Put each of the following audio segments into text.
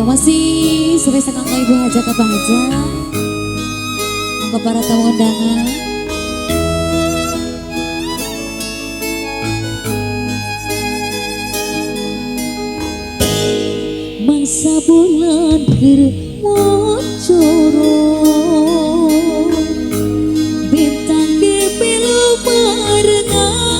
Masih sebisa kanggo Ibu Haja ke Haja. Kanggo para tamu undangan. Masa bulan keur mocoro bintang kepilu barengan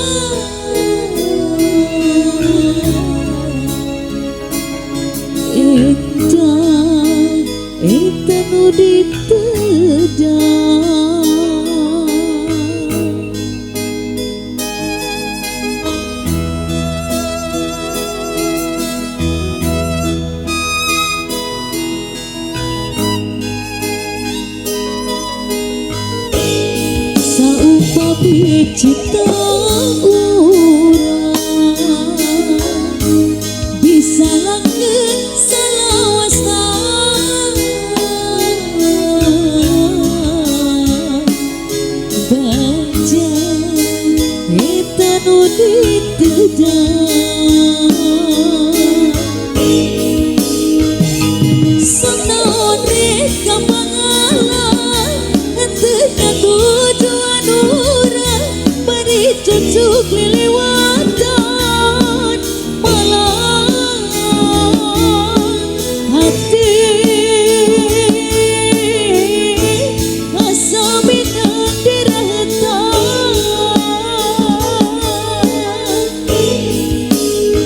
indah nu ditedang saumpami cita urang bisa langgeng salawasta baca eta nu ditedang sanaon rek kamangalan henteu katujuan urang bari cucuk liliwatan malang hati asa minang dirahatan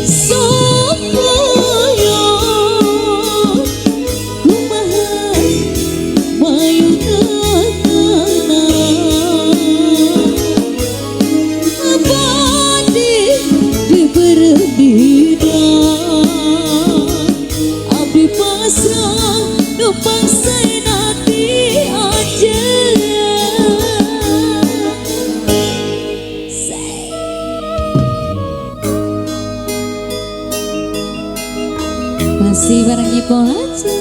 supaya kumaha mayunana abadi diberdidan abdi pasrah numpang sainati aja masih bareng Ibu Haja.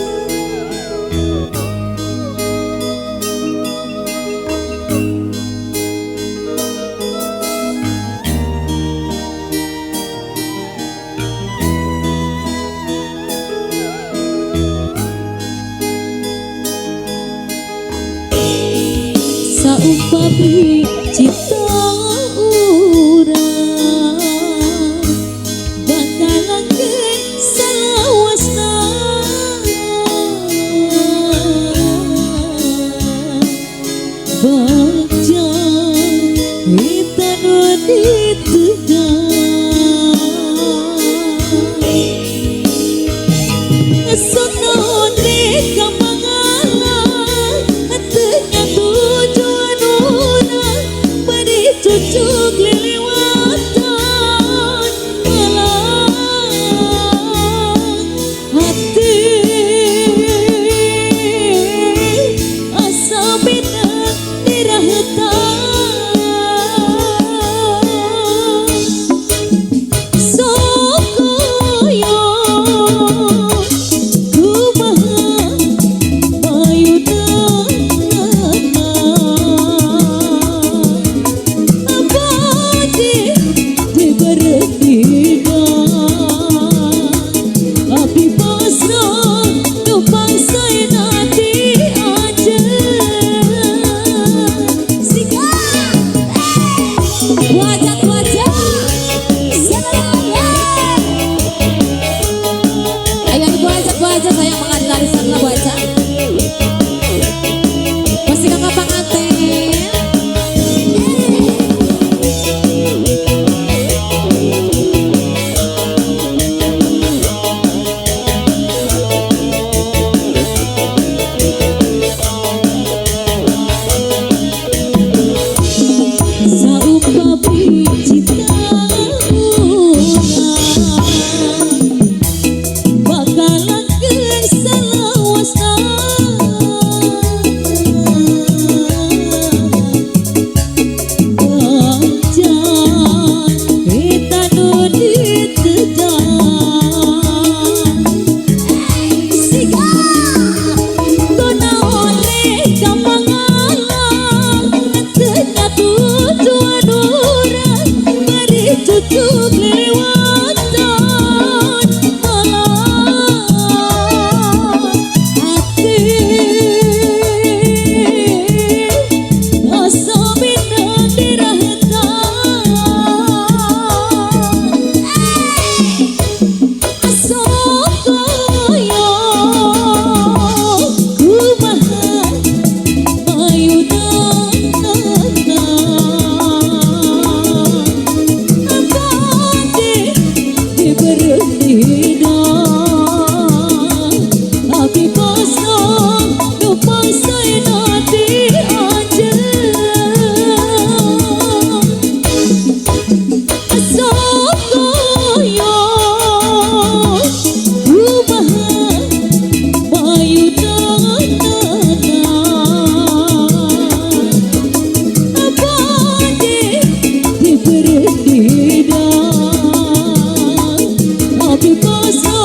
Saumpami cita urang bakal langgeng salawasna baca eta nu ditedang sanaon rek kamangalan henteu nyatujuan urang bari Wisnu.